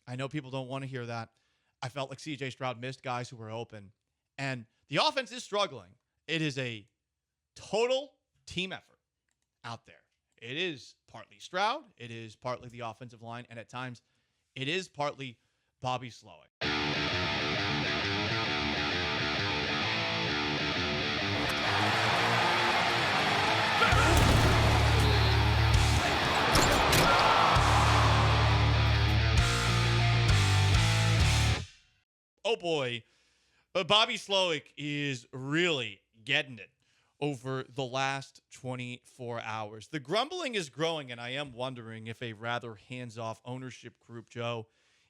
I know people don't want to hear that. I felt like CJ Stroud missed guys who were open. And the offense is struggling. It is a total team effort out there. It is partly Stroud. It is partly the offensive line. And at times, it is partly Bobby Slowik. Oh boy, Bobby Slowik is really getting it over the last 24 hours. The grumbling is growing, and I am wondering if a rather hands-off ownership group, Joe,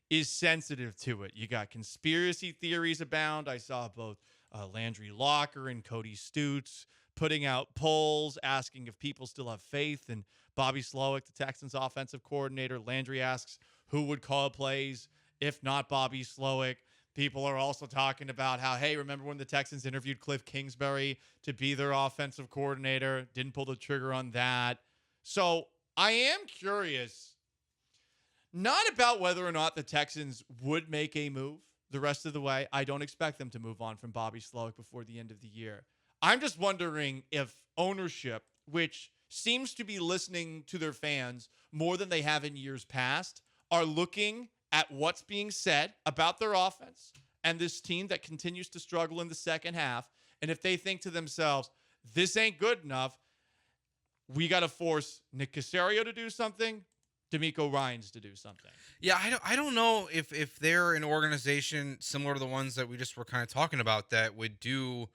is sensitive to it. You got conspiracy theories abound. I saw both Landry Locker and Cody Stutes putting out polls asking if people still have faith in Bobby Slowik, the Texans offensive coordinator. Landry asks who would call plays if not Bobby Slowik. People are also talking about how, hey, remember when the Texans interviewed Cliff Kingsbury to be their offensive coordinator? Didn't pull the trigger on that. So I am curious, not about whether or not the Texans would make a move the rest of the way. I don't expect them to move on from Bobby Slowik before the end of the year. I'm just wondering if ownership, which seems to be listening to their fans more than they have in years past, are looking at what's being said about their offense and this team that continues to struggle in the second half. And if they think to themselves, this ain't good enough, we got to force Nick Caserio to do something, D'Amico Ryans to do something. Yeah, I don't know if they're an organization similar to the ones that we just were kind of talking about that would do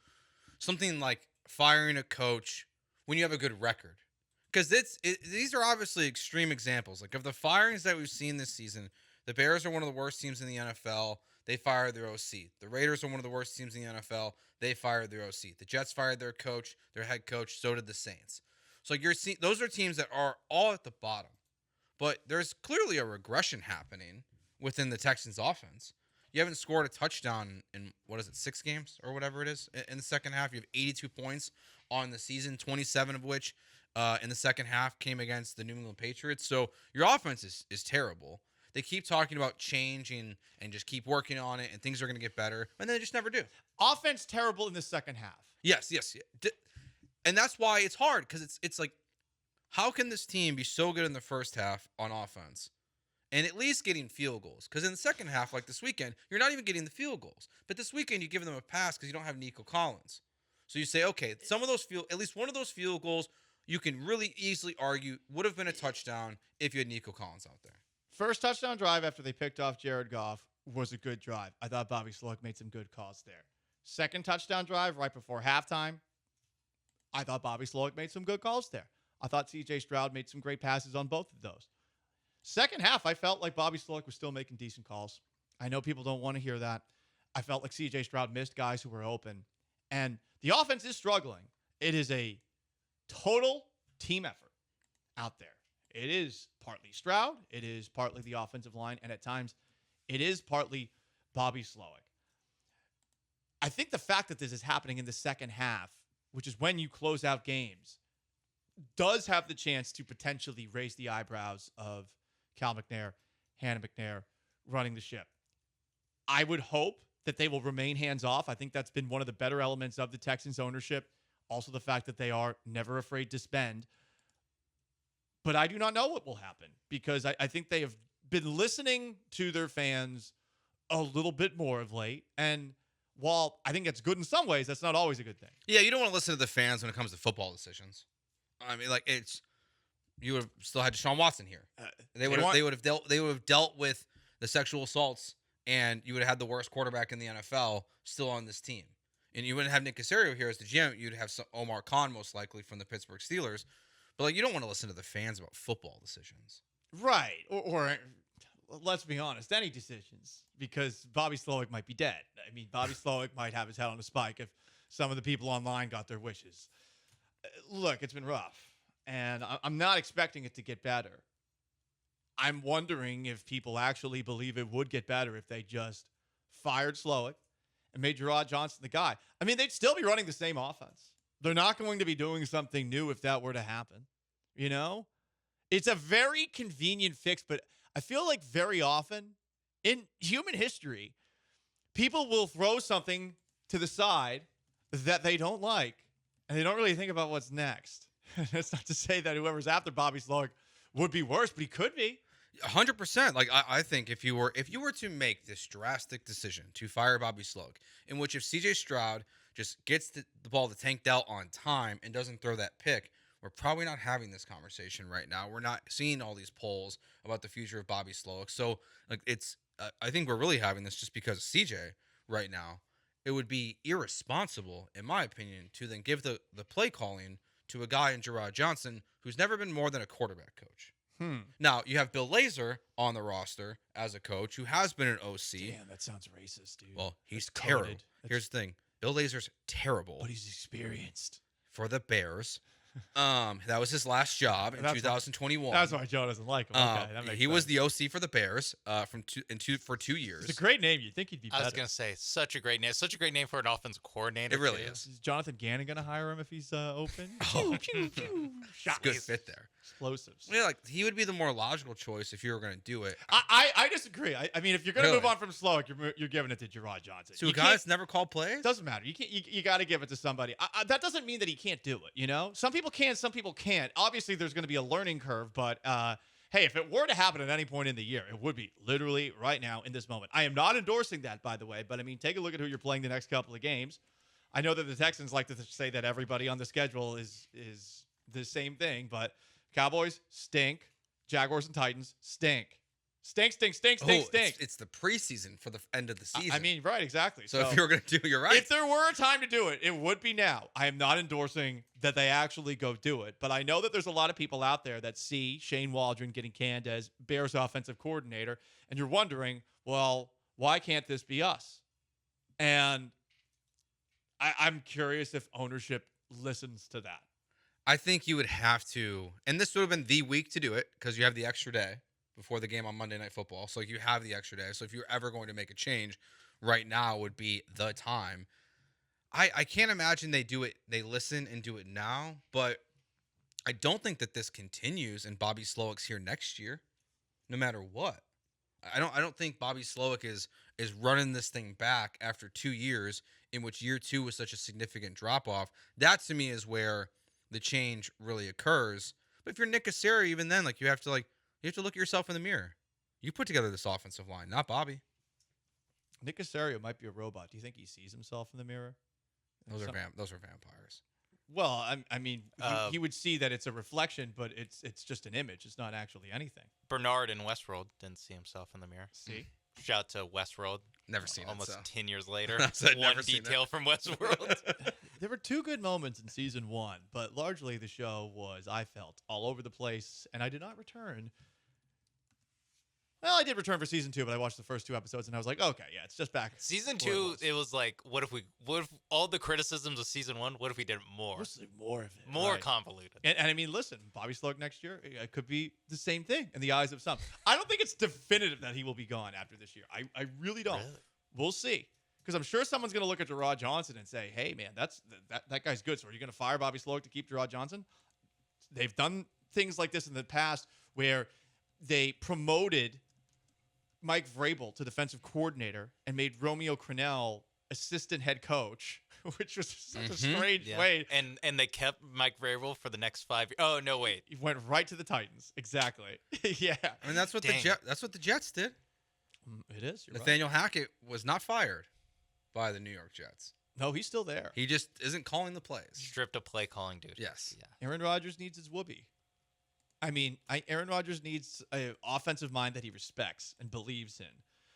something like firing a coach when you have a good record. Because these are obviously extreme examples. Like of the firings that we've seen this season, the Bears are one of the worst teams in the NFL. They fired their OC. The Raiders are one of the worst teams in the NFL. They fired their OC. The Jets fired their coach, their head coach. So did the Saints. So you're seeing those are teams that are all at the bottom. But there's clearly a regression happening within the Texans offense. You haven't scored a touchdown in, 6 games or whatever it is in the second half. You have 82 points on the season, 27 of which in the second half came against the New England Patriots. So your offense is terrible. They keep talking about changing and just keep working on it and things are going to get better, and they just never do. Offense terrible in the second half. Yes. And that's why it's hard because it's like, how can this team be so good in the first half on offense and at least getting field goals? Because in the second half, like this weekend, you're not even getting the field goals. But this weekend, you give them a pass because you don't have Nico Collins. So you say, okay, at least one of those field goals, you can really easily argue would have been a touchdown if you had Nico Collins out there. First touchdown drive after they picked off Jared Goff was a good drive. I thought Bobby Slowik made some good calls there. Second touchdown drive right before halftime, I thought Bobby Slowik made some good calls there. I thought CJ Stroud made some great passes on both of those. Second half, I felt like Bobby Slowik was still making decent calls. I know people don't want to hear that. I felt like CJ Stroud missed guys who were open. And the offense is struggling. It is a total team effort out there. It is partly Stroud. It is partly the offensive line. And at times, it is partly Bobby Slowik. I think the fact that this is happening in the second half, which is when you close out games, does have the chance to potentially raise the eyebrows of Cal McNair, Hannah McNair running the ship. I would hope that they will remain hands-off. I think that's been one of the better elements of the Texans ownership. Also the fact that they are never afraid to spend. But I do not know what will happen because I think they have been listening to their fans a little bit more of late. And while I think that's good in some ways, that's not always a good thing. Yeah, you don't want to listen to the fans when it comes to football decisions. I mean, like you would have still had Deshaun Watson here. They would have dealt with the sexual assaults, and you would have had the worst quarterback in the NFL still on this team. And you wouldn't have Nick Caserio here as the GM. You'd have Omar Khan most likely from the Pittsburgh Steelers. But like, you don't want to listen to the fans about football decisions, right? Or let's be honest, any decisions, because Bobby Slowik might be dead. I mean, Bobby Slowik might have his head on a spike if some of the people online got their wishes. Look, it's been rough, and I'm not expecting it to get better. I'm wondering if people actually believe it would get better if they just fired Slowik and made Gerard Johnson the guy. I mean, they'd still be running the same offense. They're not going to be doing something new if that were to happen. You know? It's a very convenient fix, but I feel like very often in human history, people will throw something to the side that they don't like, and they don't really think about what's next. That's not to say that whoever's after Bobby Slowik would be worse, but he could be. 100%. Like I think if you were to make this drastic decision to fire Bobby Slowik, in which if CJ Stroud just gets the ball to Tank Dell on time and doesn't throw that pick, we're probably not having this conversation right now. We're not seeing all these polls about the future of Bobby Slowik. So like I think we're really having this just because of CJ right now. It would be irresponsible, in my opinion, to then give the play calling to a guy in Gerard Johnson who's never been more than a quarterback coach. Now, you have Bill Lazor on the roster as a coach who has been an OC. Damn, that sounds racist, dude. Well, he's terrible. Here's the thing. Bill Lazor's terrible. But he's experienced. For the Bears. That was his last job in 2021. That's why Joe doesn't like him. Okay, that makes he sense. was the OC for the Bears for 2 years. It's a great name. You'd think he'd be better. I was gonna say such a great name. Such a great name for an offensive coordinator. It really too. is. Is Jonathan Gannon going to hire him if he's open? Oh. Pew, pew, pew. It's a good fit there. Explosives. Yeah, like he would be the more logical choice if you were going to do it. I disagree. I mean, if you're going to Really? move on from Slowik, you're giving it to Gerard Johnson. So You a guy that's can't- never called plays? doesn't matter. You got to give it to somebody. That doesn't mean that he can't do it. You know, some people can, some people can't. Obviously, there's going to be a learning curve, but hey, if it were to happen at any point in the year, it would be literally right now in this moment. I am not endorsing that, by the way, but I mean, take a look at who you're playing the next couple of games. I know that the Texans like to say that everybody on the schedule is the same thing, but Cowboys stink. Jaguars and Titans stink. Stink. It's the preseason for the end of the season. I mean, right, exactly. so if you were going to do it, you're right. If there were a time to do it, it would be now. I am not endorsing that they actually go do it, but I know that there's a lot of people out there that see Shane Waldron getting canned as Bears offensive coordinator, and you're wondering, well, why can't this be us? And I'm curious if ownership listens to that. I think you would have to, and this would have been the week to do it because you have the extra day before the game on Monday Night Football. So you have the extra day. So if you're ever going to make a change, right now would be the time. I can't imagine they do it. They listen and do it now, but I don't think that this continues and Bobby Slowik's here next year, no matter what. I don't think Bobby Slowik is running this thing back after 2 years, in which year 2 was such a significant drop off. That to me is where the change really occurs. But if you're Nick Casario, even then, like you have to look at yourself in the mirror. You put together this offensive line, not Bobby. Nick Casario might be a robot. Do you think he sees himself in the mirror? Those are vampires. Well, I mean, he would see that it's a reflection, but it's just an image. It's not actually anything. Bernard in Westworld didn't see himself in the mirror. See? Shout out to Westworld. Never seen Almost it. So. 10 years later. I said One never seen detail it. from Westworld. There were 2 good moments in season 1, but largely the show was, I felt, all over the place, and I did not return. Well, I did return for season 2, but I watched the first 2 episodes, and I was like, okay, yeah, it's just back. Season where 2, was. it was like, what if all the criticisms of season 1, what if we did more? Mostly more of it. More right. convoluted. And I mean, listen, Bobby Slowik next year, it could be the same thing in the eyes of some. I don't think it's definitive that he will be gone after this year. I really don't. Really? We'll see. Because I'm sure someone's going to look at Gerard Johnson and say, hey, man, that guy's good. So are you going to fire Bobby Slowik to keep Gerard Johnson? They've done things like this in the past where they promoted Mike Vrabel to defensive coordinator and made Romeo Crennel assistant head coach, which was such a strange way. And they kept Mike Vrabel for the next 5 years. Oh, no, wait. He went right to the Titans. Exactly. Yeah. I mean, that's what the Jets did. It is. You're right. Nathaniel Hackett was not fired by the New York Jets. No, he's still there. He just isn't calling the plays. Stripped of play calling, dude. Yes. Yeah. Aaron Rodgers needs his whoopee. I mean, Aaron Rodgers needs an offensive mind that he respects and believes in.